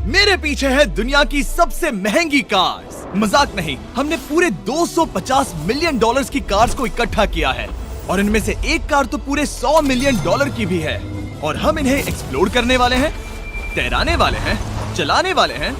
मेरे पीछे है दुनिया की सबसे महंगी कार्स। मजाक नहीं, हमने पूरे 250 मिलियन डॉलर्स की कार्स को इकट्ठा किया है और इनमें से एक कार तो पूरे 100 मिलियन डॉलर की भी है। और हम इन्हें एक्सप्लोर करने वाले हैं, तैराने वाले हैं, चलाने वाले हैं,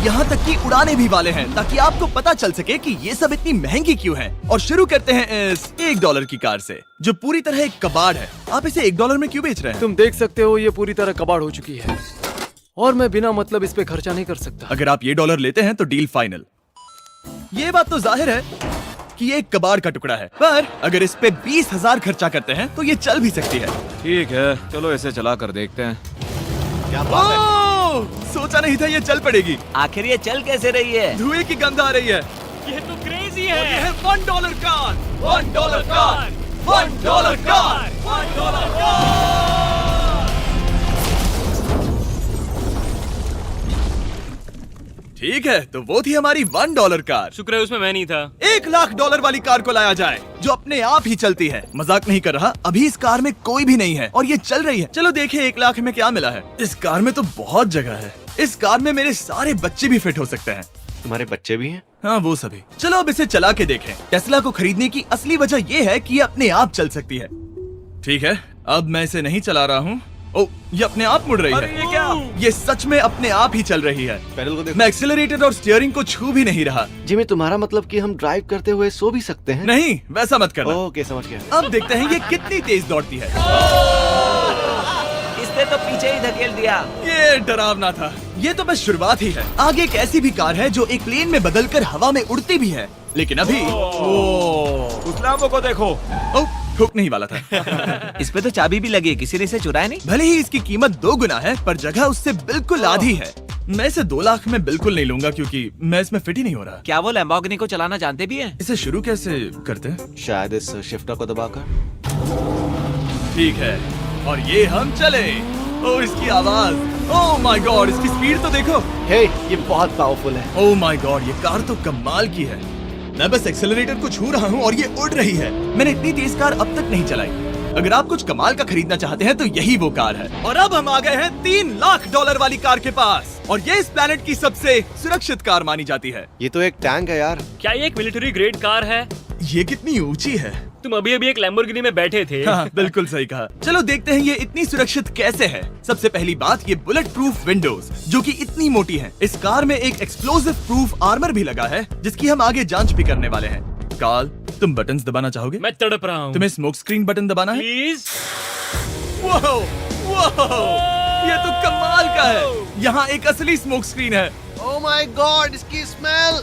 यहाँ तक कि उड़ाने भी वाले हैं, ताकि आपको पता चल सके कि ये सब इतनी महंगी क्यों है। और शुरू करते हैं इस $1 की कार से, जो पूरी तरह एक कबाड़ है। आप इसे $1 में क्यों बेच रहे हैं? तुम देख सकते हो ये पूरी तरह कबाड़ हो चुकी है और मैं बिना मतलब इस पे खर्चा नहीं कर सकता। अगर आप ये $1 लेते हैं तो डील फाइनल। ये बात तो जाहिर है कि ये एक कबाड़ का टुकड़ा है, पर अगर इस पे 20,000 खर्चा करते हैं तो ये चल भी सकती है। ठीक है, चलो इसे चला कर देखते हैं। क्या बात है? सोचा नहीं था ये चल पड़ेगी। आखिर ये चल कैसे रही है? धुएं की गंध आ रही है। ये तो क्रेजी है। और ये है $1 कार, $1 कार, $1 कार, $1 कार। ठीक है, तो वो थी हमारी $1 कार। शुक्र है उसमें मैं नहीं था। $1,00,000 वाली कार को लाया जाए, जो अपने आप ही चलती है। मजाक नहीं कर रहा, अभी इस कार में कोई भी नहीं है और ये चल रही है। चलो देखें 1 लाख में क्या मिला है। इस कार में तो बहुत जगह है। इस कार में मेरे सारे बच्चे भी फिट हो सकते हैं। तुम्हारे बच्चे भी हैं? हाँ, वो सभी। चलो अब इसे चला के देखें। टेस्ला को खरीदने की असली वजह ये है कि ये अपने आप चल सकती है। ठीक है, अब मैं इसे नहीं चला रहा हूँ। ओ, ये अपने आप मुड़ रही है। ये क्या? ये सच में अपने आप ही चल रही है। पैडल को देखो। मैं एक्सेलरेटर और स्टीयरिंग को छू भी नहीं रहा। जिमी, तुम्हारा मतलब कि हम ड्राइव करते हुए सो भी सकते हैं? नहीं, वैसा मत करना। ओके, समझ गया। अब देखते हैं ये कितनी तेज दौड़ती है। इसने तो पीछे ही धकेल दिया। ये डरावना था। ये तो बस शुरुआत ही है। आगे एक ऐसी भी कार है जो एक प्लेन में बदलकर हवा में उड़ती भी है, लेकिन अभी उस लैम्बो को देखो। ठोक नहीं वाला था। इस पे तो चाबी भी लगी है, किसी ने इसे चुराया नहीं। भले ही इसकी कीमत 2 गुना है, पर जगह उससे बिल्कुल आधी है। मैं इसे 2 लाख में बिल्कुल नहीं लूंगा, क्योंकि मैं इसमें फिट ही नहीं हो रहा। क्या वो लैम्बोर्गिनी को चलाना जानते भी हैं? इसे शुरू कैसे करते हैं? शायद इस शिफ्टर को दबाकर। ठीक है, और ये हम चले। ओ, इसकी आवाज, ओह माय गॉड, इसकी स्पीड तो देखो। हे, ये बहुत पावरफुल है। ओह माय गॉड, ये कार तो कमाल की है। मैं बस एक्सेलरेटर को छू रहा हूँ और ये उड़ रही है। मैंने इतनी तेज कार अब तक नहीं चलाई। अगर आप कुछ कमाल का खरीदना चाहते हैं तो यही वो कार है। और अब हम आ गए हैं $3,00,000 वाली कार के पास, और ये इस प्लेनेट की सबसे सुरक्षित कार मानी जाती है। ये तो एक टैंक है यार। क्या ये एक मिलिट्री ग्रेड कार है? ये कितनी ऊंची है। तुम अभी अभी एक लैम्बोर्गिनी में बैठे थे। हाँ, बिल्कुल सही कहा। चलो देखते हैं ये इतनी सुरक्षित कैसे है। सबसे पहली बात, ये बुलेट प्रूफ विंडोज, जो कि इतनी मोटी हैं। इस कार में एक एक्सप्लोसिव प्रूफ आर्मर भी लगा है, जिसकी हम आगे जांच भी करने वाले हैं। कार्ल, तुम बटन्स दबाना चाहोगे? मैं तड़प रहा हूँ। तुम्हें स्मोक स्क्रीन बटन दबाना है? प्लीज। वाओ, वाओ, ये तो कमाल का है। यहाँ एक असली स्मोक स्क्रीन है। ओह माय गॉड, इसकी स्मेल।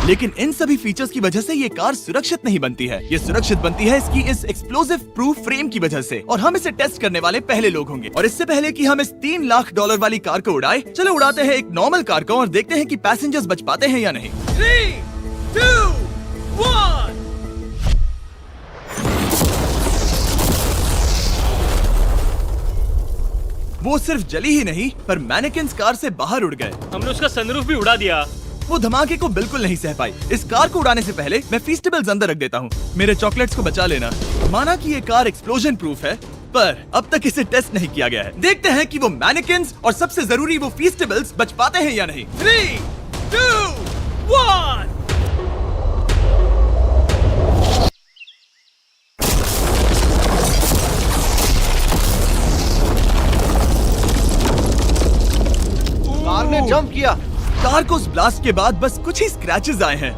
लेकिन इन सभी फीचर्स की वजह से ये कार सुरक्षित नहीं बनती है। ये सुरक्षित बनती है इसकी इस एक्सप्लोसिव प्रूफ फ्रेम की वजह से, और हम इसे टेस्ट करने वाले पहले लोग होंगे। और इससे पहले कि हम इस $3,00,000 वाली कार को उड़ाए, चलो उड़ाते हैं एक नॉर्मल कार को और देखते हैं कि पैसेंजर्स बच पाते हैं या नहीं। 3, 2, 1। वो सिर्फ जली ही नहीं, पर मैनेकिन्स कार से बाहर उड़ गए। हमने उसका सनरूफ भी उड़ा दिया। वो धमाके को बिल्कुल नहीं सह पाई। इस कार को उड़ाने से पहले मैं फीस्टेबल्स अंदर रख देता हूँ। मेरे चॉकलेट्स को बचा लेना। माना कि ये कार एक्सप्लोजन प्रूफ है, पर अब तक इसे टेस्ट नहीं किया गया है। देखते हैं कि वो मैनेकिन्स और सबसे जरूरी वो फीस्टेबल्स बच पाते हैं या नहीं। 3, 2, 1। कार ने जंप किया। कार को उस ब्लास्ट के बाद बस कुछ ही स्क्रैचेस आए हैं।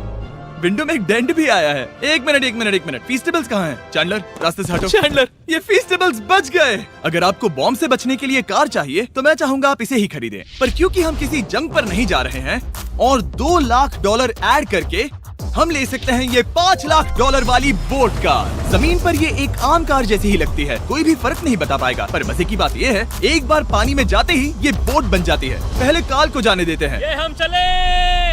विंडो में एक डेंट भी आया है। एक मिनट, फीस्टेबल्स कहाँ हैं? चैंडलर, रास्ते से हटो। चैंडलर, ये फीस्टेबल्स बच गए। अगर आपको बॉम्ब से बचने के लिए कार चाहिए तो मैं चाहूंगा आप इसे ही खरीदें। पर क्योंकि हम किसी जंग पर नहीं जा रहे हैं और $2,00,000 ऐड करके हम ले सकते हैं ये $5,00,000 वाली बोट कार। जमीन पर ये एक आम कार जैसी ही लगती है, कोई भी फर्क नहीं बता पाएगा। पर मजे की बात ये है, एक बार पानी में जाते ही ये बोट बन जाती है। पहले कार्ल को जाने देते हैं। ये हम चले।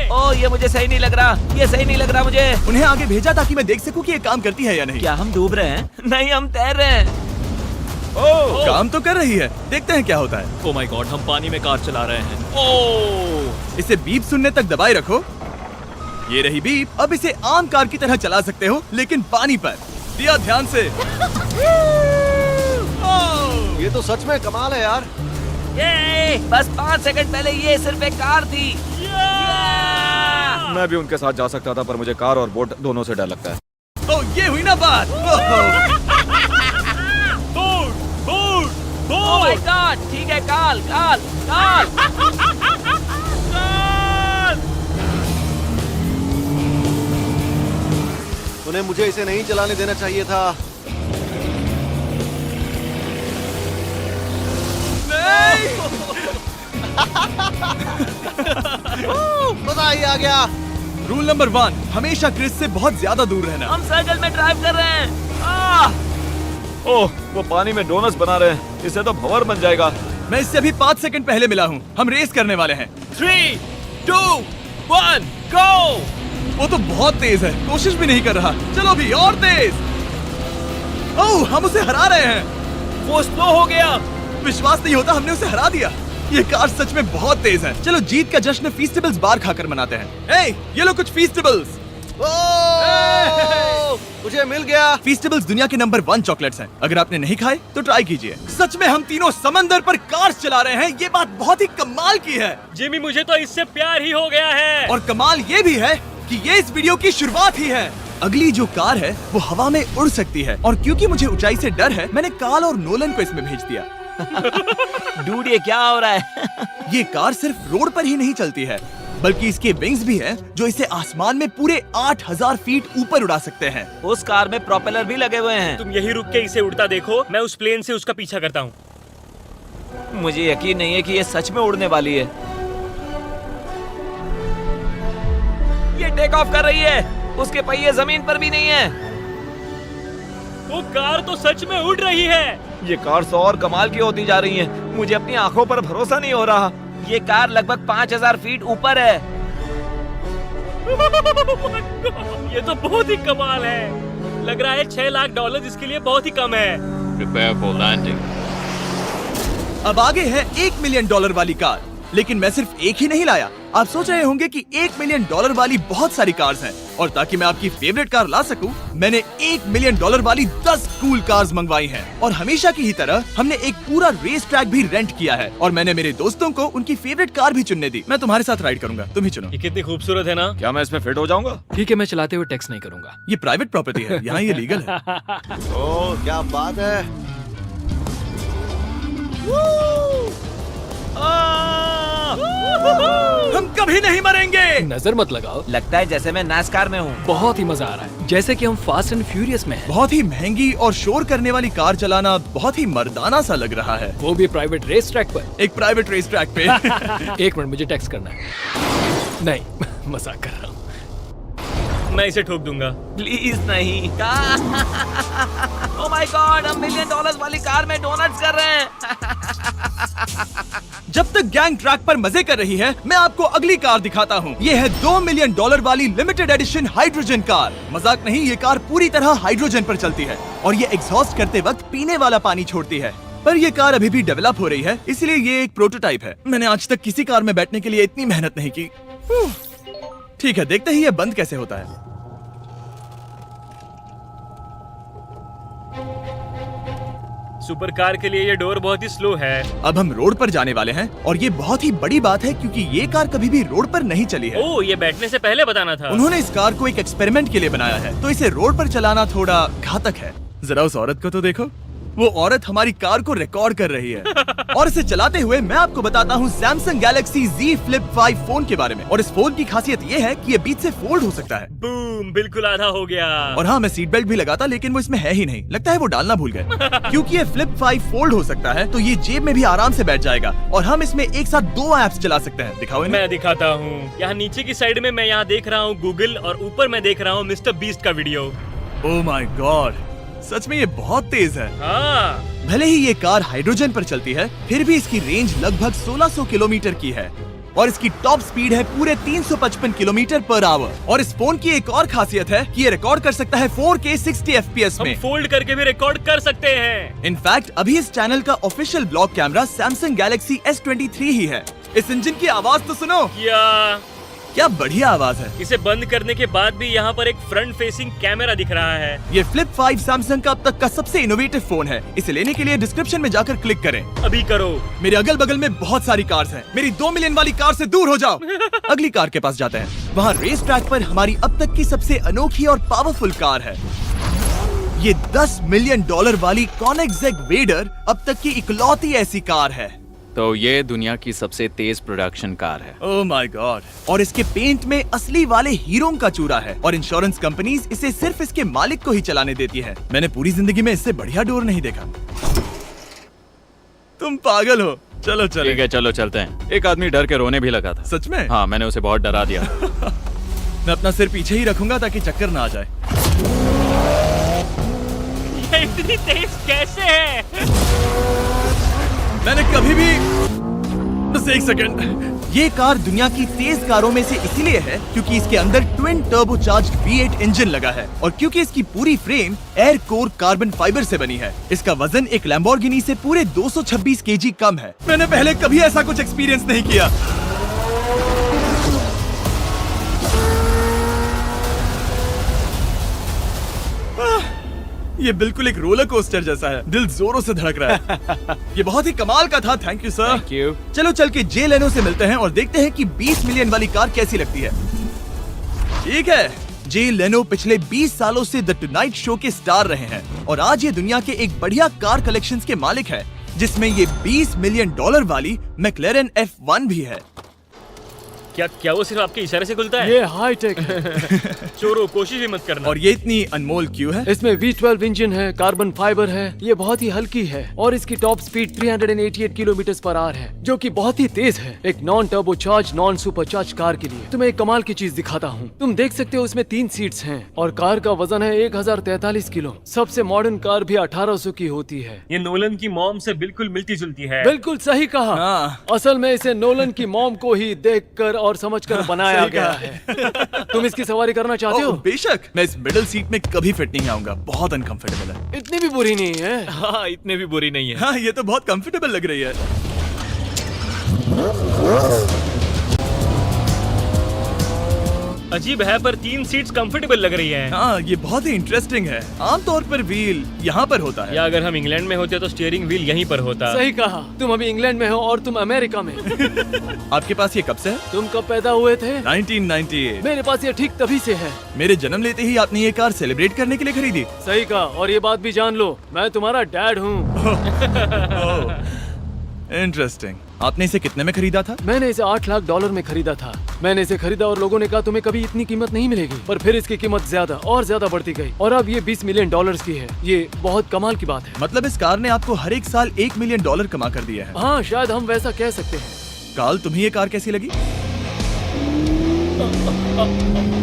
ओ, ये मुझे सही नहीं लग रहा। ये सही नहीं लग रहा मुझे। उन्हें आगे भेजा ताकि मैं देख सकूं कि ये काम करती है या नहीं। क्या हम डूब रहे हैं? नहीं, हम तैर रहे हैं। काम तो कर रही है, देखते हैं क्या होता है। ओ माय गॉड, हम पानी में कार चला रहे हैं। ओह, इसे बीप सुनने तक दबाए रखो। ये रही बीप। अब इसे आम कार की तरह चला सकते हो, लेकिन पानी पर। दिया ध्यान से। ये तो सच में कमाल है यार। ये बस 5 सेकंड पहले ये सिर्फ एक कार थी। मैं भी उनके साथ जा सकता था, पर मुझे कार और बोट दोनों से डर लगता है। ओ ये हुई ना बात। ओह माय गॉड, ठीक है, काल काल काल। उन्हें मुझे इसे नहीं चलाने देना चाहिए था। मजा ही आ गया। रूल नंबर 1, हमेशा क्रिस से बहुत ज्यादा दूर रहना। हम सर्कल में ड्राइव कर रहे हैं। ओह, वो पानी में डोनट्स बना रहे हैं। इससे तो भंवर बन जाएगा। मैं इससे अभी 5 सेकंड पहले मिला हूँ। हम रेस करने वाले हैं। 3, 2, 1, go! वो तो बहुत तेज है, कोशिश भी नहीं कर रहा। चलो भी और तेज। ओह, हम उसे हरा रहे हैं। वो स्लो हो गया। विश्वास नहीं होता, हमने उसे हरा दिया। ये कार सच में बहुत तेज है। चलो जीत का जश्न फीस्टेबल्स बार खाकर मनाते हैं। ये लो कुछ फीस्टेबल्स। मुझे मिल गया। फीस्टेबल्स दुनिया के नंबर 1 चॉकलेट्स हैं। अगर आपने नहीं खाए तो ट्राई कीजिए। सच में हम तीनों समंदर पर कार चला रहे हैं। ये बात बहुत ही कमाल की है। जिमी, मुझे तो इससे प्यार ही हो गया है। और कमाल ये भी है कि ये इस वीडियो की शुरुआत ही है। अगली जो कार है वो हवा में उड़ सकती है, और क्योंकि मुझे ऊंचाई से डर है, मैंने काल और नोलन को इसमें भेज दिया। डूड, ये क्या हो रहा है? ये कार सिर्फ रोड पर ही नहीं चलती है, बल्कि इसके विंग्स भी हैं जो इसे आसमान में पूरे 8000 फीट ऊपर उड़ा सकते हैं। उस कार में प्रोपेलर भी लगे हुए हैं। तुम यही रुक के इसे उड़ता देखो, मैं उस प्लेन से उसका पीछा करता हूँ। मुझे यकीन नहीं है कि ये सच में उड़ने वाली है। ये टेक ऑफ कर रही है। उसके पहिए जमीन पर भी नहीं है। वो कार तो सच में उड़ रही है। ये कार तो और कमाल की होती जा रही है। मुझे अपनी आंखों पर भरोसा नहीं हो रहा। ये कार लगभग 5000 फीट ऊपर है। ये तो बहुत ही कमाल है। लग रहा है $6 लाख इसके लिए बहुत ही कम है। Prepare for landing. अब आगे है $1 मिलियन वाली कार, लेकिन मैं सिर्फ एक ही नहीं लाया। आप सोच रहे होंगे कि $1 मिलियन वाली बहुत सारी कार्स हैं, और ताकि मैं आपकी फेवरेट कार ला सकूं, मैंने $1 मिलियन वाली 10 कूल कार्स मंगवाई हैं। और हमेशा की ही तरह हमने एक पूरा रेस ट्रैक भी रेंट किया है, और मैंने मेरे दोस्तों को उनकी फेवरेट कार भी चुनने दी। मैं तुम्हारे साथ राइड करूंगा, तुम ही चुनो। ये कितनी खूबसूरत है ना। क्या मैं इसमें फिट हो जाऊंगा? ठीक है, मैं चलाते हुए टेक्स्ट नहीं करूंगा। ये प्राइवेट प्रॉपर्टी है, यहाँ ये लीगल है। ओह क्या बात है। हम कभी नहीं मरेंगे। नजर मत लगाओ। लगता है जैसे मैं नासकार में हूँ। बहुत ही मजा आ रहा है, जैसे कि हम फास्ट एंड फ्यूरियस में हैं। बहुत ही महंगी और शोर करने वाली कार चलाना बहुत ही मर्दाना सा लग रहा है। वो भी प्राइवेट रेस ट्रैक पर। एक प्राइवेट रेस ट्रैक पे। 1 मिनट, मुझे टेक्स्ट करना है। नहीं, मजाक कर रहा हूँ। मैं इसे ठोक दूंगा। प्लीज नहीं। ओह माय गॉड, हम $1 मिलियन वाली कार में डोनट्स कर रहे हैं। जब तक गैंग ट्रैक पर मजे कर रही है, मैं आपको अगली कार दिखाता हूँ। ये है $2 मिलियन वाली लिमिटेड एडिशन हाइड्रोजन कार। मजाक नहीं, ये कार पूरी तरह हाइड्रोजन पर चलती है, और ये एग्जॉस्ट करते वक्त पीने वाला पानी छोड़ती है। पर ये कार अभी भी डेवलप हो रही है, इसलिए ये एक प्रोटोटाइप है। मैंने आज तक किसी कार में बैठने के लिए इतनी मेहनत नहीं की। ठीक है, देखते ही ये बंद कैसे होता है। सुपर कार के लिए ये डोर बहुत ही स्लो है। अब हम रोड पर जाने वाले हैं, और ये बहुत ही बड़ी बात है क्योंकि ये कार कभी भी रोड पर नहीं चली है। ओह, ये बैठने से पहले बताना था। उन्होंने इस कार को एक एक्सपेरिमेंट के लिए बनाया है, तो इसे रोड पर चलाना थोड़ा घातक है। जरा उस औरत को तो देखो, वो औरत हमारी कार को रिकॉर्ड कर रही है। और इसे चलाते हुए मैं आपको बताता हूँ Samsung Galaxy Z Flip 5 phone के बारे में। और इस फोन की खासियत ये है कि ये बीच से फोल्ड हो सकता है। बूम, बिल्कुल आधा हो गया। और हाँ, मैं सीट बेल्ट भी लगाता, लेकिन वो इसमें है ही नहीं। लगता है वो डालना भूल गए। क्योंकि ये Flip 5 फोल्ड हो सकता है, तो ये जेब में भी आराम से बैठ जाएगा, और हम इसमें एक साथ 2 ऐप्स चला सकते हैं। दिखाओ इन्हें। मैं दिखाता हूँ। यहाँ नीचे की साइड में मैं यहाँ देख रहा हूँ गूगल, और ऊपर मैं देख रहा हूँ मिस्टर बीस्ट का वीडियो। ओह माय गॉड, सच में ये बहुत तेज है। हाँ। भले ही ये कार हाइड्रोजन पर चलती है, फिर भी इसकी रेंज लगभग 1600 किलोमीटर की है, और इसकी टॉप स्पीड है पूरे 355 किलोमीटर पर आवर। और इस फोन की एक और खासियत है कि ये रिकॉर्ड कर सकता है 4K 60 FPS में। हम फोल्ड करके भी रिकॉर्ड कर सकते हैं। इनफैक्ट अभी इस चैनल का official blog camera Samsung Galaxy S23 ही है। इस इंजन की आवाज तो सुनो। क्या क्या बढ़िया आवाज है। इसे बंद करने के बाद भी यहाँ पर एक फ्रंट फेसिंग कैमरा दिख रहा है। ये फ्लिप 5 सैमसंग का अब तक का सबसे इनोवेटिव फोन है। इसे लेने के लिए डिस्क्रिप्शन में जाकर क्लिक करें। अभी करो। मेरे अगल बगल में बहुत सारी कार्स हैं। मेरी 2 मिलियन वाली कार से दूर हो जाओ। अगली कार के पास जाते हैं। वहाँ रेस ट्रैक पर हमारी अब तक की सबसे अनोखी और पावरफुल कार है। ये $10 मिलियन वाली Koenigsegg वेडर अब तक की इकलौती ऐसी कार है। तो ये दुनिया की सबसे तेज प्रोडक्शन कार है। Oh my God. और इसके पेंट में असली वाले हीरों का चूरा है और इंश्योरेंस कंपनीज इसे सिर्फ इसके मालिक को ही चलाने देती है। मैंने पूरी जिंदगी में इससे बढ़िया डोर नहीं देखा। तुम पागल हो। चलो चलो। ठीक है चलो चलते हैं। एक आदमी डर के रोने भी लगा था। सच में? हाँ, मैंने उसे बहुत डरा दिया। मैं अपना सिर पीछे ही रखूंगा ताकि चक्कर ना आ जाए। ये इतनी तेज कैसे है? मैंने कभी भी बस एक सेकंड। ये कार दुनिया की तेज कारों में से इसीलिए है क्योंकि इसके अंदर ट्विन टर्बोचार्ज्ड V8 इंजन लगा है और क्योंकि इसकी पूरी frame air core carbon fibre से बनी है। इसका वजन एक लैम्बोर्गिनी से पूरे 226 kg कम है। मैंने पहले कभी ऐसा कुछ एक्सपीरियंस नहीं किया। ये बिल्कुल एक रोलर कोस्टर जैसा है। दिल जोरों से धड़क रहा है। ये बहुत ही कमाल का था। Thank you sir. Thank you. चलो चल के जे लेनो से मिलते हैं और देखते हैं कि 20 मिलियन वाली कार कैसी लगती है। ठीक है। जे लेनो पिछले 20 सालों से द टुनाइट शो के स्टार रहे हैं और आज ये दुनिया के एक बढ़िया कार कलेक्शंस के मालिक है जिसमें ये $20 मिलियन वाली मैक्लेरन F1 भी है। क्या वो सिर्फ आपके इशारे से खुलता है? ये हाई टेक है। चोरों, कोशिश भी मत करना। और ये इतनी अनमोल क्यों है? इसमें V12 इंजन है, कार्बन फाइबर है, ये बहुत ही हल्की है और इसकी टॉप स्पीड 388 km/h है जो कि बहुत ही तेज है एक non turbocharge non supercharge car के लिए। तुम्हें एक कमाल की चीज दिखाता हूँ। तुम देख सकते हो इसमें 3 सीट्स हैं और कार का वजन है 1043 किलो। सबसे मॉडर्न कार भी 1800 की होती है। ये नोलन की मॉम से बिल्कुल मिलती जुलती है। बिल्कुल सही कहा। हाँ। असल में इसे नोलन की मॉम को ही देखकर और समझकर बनाया सही गया कहा। है। तुम इसकी सवारी करना चाहते हो? बेशक। मैं इस मिडिल सीट में कभी फिट नहीं आऊंगा। बहुत अनकंफर्टेबल है। इतनी भी बुरी नहीं है। हाँ, इतने भी बुरी नहीं है। हाँ, ये तो बहुत कंफर्टेबल लग रही है। अजीब है पर 3 सीट्स कंफर्टेबल लग रही हैं। हाँ, ये बहुत ही इंटरेस्टिंग है। आमतौर पर व्हील यहाँ पर होता है। या अगर हम इंग्लैंड में होते तो स्टीयरिंग व्हील यहीं पर होता। सही कहा। तुम अभी इंग्लैंड में हो और तुम अमेरिका में। आपके पास ये कब से है? तुम कब पैदा हुए थे? 1998। मेरे पास ये ठीक तभी से है। मेरे जन्म लेते ही आपने ये कार सेलिब्रेट करने के लिए खरीदी। सही कहा। और ये बात भी जान लो, मैं तुम्हारा डैड हूँ। इंटरेस्टिंग। आपने इसे कितने में खरीदा था? मैंने इसे $8 लाख में खरीदा था। मैंने इसे खरीदा और लोगों ने कहा तुम्हें कभी इतनी कीमत नहीं मिलेगी, पर फिर इसकी कीमत ज्यादा और ज्यादा बढ़ती गई और अब ये $20 मिलियन की है। ये बहुत कमाल की बात है। मतलब इस कार ने आपको हर एक साल $1 मिलियन कमा कर दिया है। हाँ, शायद हम वैसा कह सकते हैं। काल, तुम्हें ये कार कैसी लगी?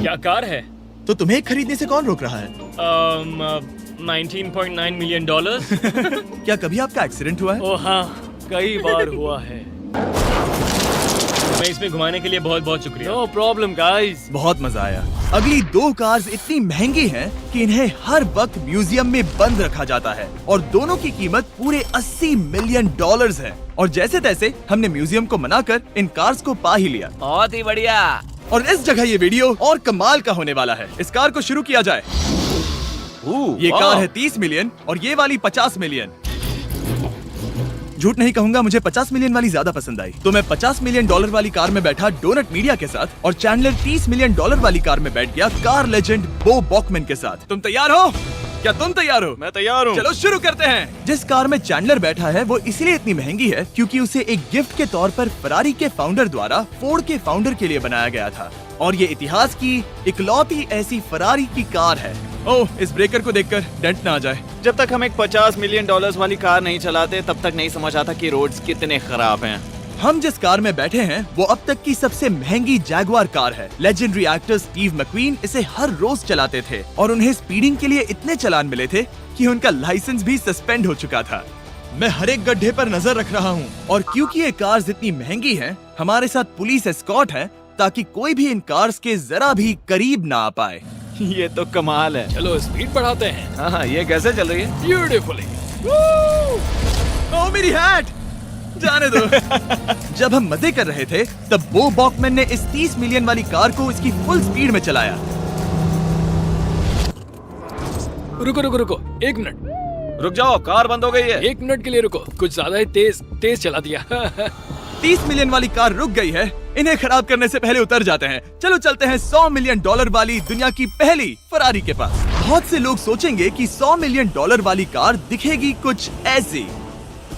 क्या कार है? तो तुम्हें खरीदने से कौन रोक रहा है? 19.9 मिलियन। क्या कभी आपका एक्सीडेंट हुआ है? ओ हाँ, कई बार हुआ है। मैं इसमें घुमाने के लिए बहुत बहुत शुक्रिया। No problem guys. बहुत मजा आया। अगली 2 कार्स इतनी महंगी हैं कि इन्हें हर वक्त म्यूजियम में बंद रखा जाता है और दोनों की कीमत पूरे $80 मिलियन है। और जैसे तैसे हमने म्यूजियम को मनाकर इन कार्स को पा ही लिया। बहुत ही बढ़िया। और इस जगह ये वीडियो और कमाल का होने वाला है। इस कार को शुरू किया जाए। ये कार है 30 मिलियन और ये वाली 50 मिलियन। झूठ नहीं कहूंगा, मुझे 50 मिलियन वाली ज्यादा पसंद आई। तो मैं $50 मिलियन वाली कार में बैठा डोनट मीडिया के साथ और चैंडलर $30 मिलियन वाली कार में बैठ गया कार लेजेंड बो बॉकमैन के साथ। तुम तैयार हो? क्या तुम तैयार हो? मैं तैयार हूँ। चलो शुरू करते हैं। जिस कार में चैंडलर बैठा है वो इसलिए इतनी महंगी है क्योंकि उसे एक गिफ्ट के तौर पर फरारी के फाउंडर द्वारा फोर्ड के फाउंडर के लिए बनाया गया था और ये इतिहास की इकलौती ऐसी फरारी की कार है। ओह, इस ब्रेकर को देखकर डेंट ना आ जाए। जब तक हम एक $50 मिलियन वाली कार नहीं चलाते तब तक नहीं समझ आता कि रोड्स कितने खराब हैं। हम जिस कार में बैठे हैं वो अब तक की सबसे महंगी जैगवार कार है। लेजेंडरी एक्टर स्टीव मैक्वीन इसे हर रोज चलाते थे और उन्हें स्पीडिंग के लिए इतने चालान मिले थे कि उनका लाइसेंस भी सस्पेंड हो चुका था। मैं हर एक गड्ढे पर नजर रख रहा हूँ और क्योंकि ये कार्स इतनी महंगी हैं, हमारे साथ पुलिस एस्कॉर्ट है ताकि कोई भी इन कार्स के जरा भी करीब ना आ पाए। ये तो कमाल है। चलो स्पीड बढ़ाते हैं। हाँ, ये कैसे चल रही है? ब्यूटीफुली। ओह, मेरी हैट! जाने दो। जब हम मजे कर रहे थे तब बो बॉकमैन ने इस 30 मिलियन वाली कार को इसकी फुल स्पीड में चलाया। रुको रुको रुको, 1 मिनट। रुक जाओ, कार बंद हो गई है। 1 मिनट के लिए रुको, कुछ ज्यादा ही तेज चला दिया। 30 मिलियन वाली कार रुक गई है। इन्हें खराब करने से पहले उतर जाते हैं। चलो चलते हैं $100 मिलियन वाली दुनिया की पहली फरारी के पास। बहुत से लोग सोचेंगे कि $100 मिलियन वाली कार दिखेगी कुछ ऐसी,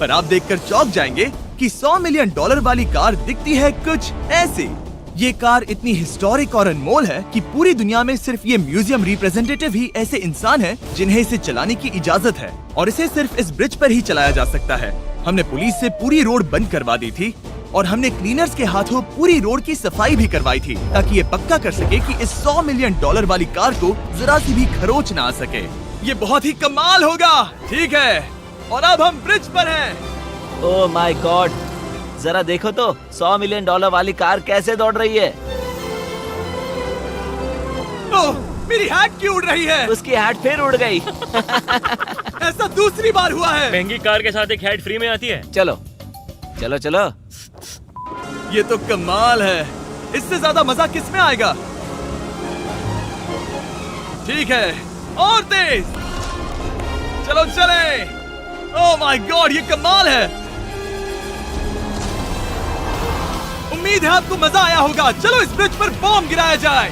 पर आप देखकर चौंक जाएंगे कि $100 मिलियन वाली कार दिखती है कुछ ऐसी। ये कार इतनी हिस्टोरिक और अनमोल है कि पूरी दुनिया में सिर्फ ये म्यूजियम रिप्रेजेंटेटिव ही ऐसे इंसान हैं जिन्हें इसे चलाने की इजाजत है, और इसे सिर्फ इस ब्रिज पर ही चलाया जा सकता है। हमने पुलिस से पूरी रोड बंद करवा दी थी और हमने क्लीनर्स के हाथों पूरी रोड की सफाई भी करवाई थी, ताकि ये पक्का कर सके कि इस $100 मिलियन वाली कार को जरा सी भी खरोच ना आ सके। ये बहुत ही कमाल होगा, ठीक है? और अब हम ब्रिज पर हैं। ओह माय गॉड, जरा देखो तो $100 मिलियन वाली कार कैसे दौड़ रही है। ओह, मेरी हैट क्यों उड़ रही है? उसकी हैट फिर उड़ गई। ऐसा दूसरी बार हुआ है। महंगी कार के साथ एक हैट फ्री में आती है। चलो चलो चलो। ये तो कमाल है। इससे ज्यादा मजा किस में आएगा? ठीक है, और तेज। चलो चले। ओह माय गॉड, ये कमाल है। उम्मीद है आपको मजा आया होगा। चलो इस ब्रिज पर बॉम्ब गिराया जाए।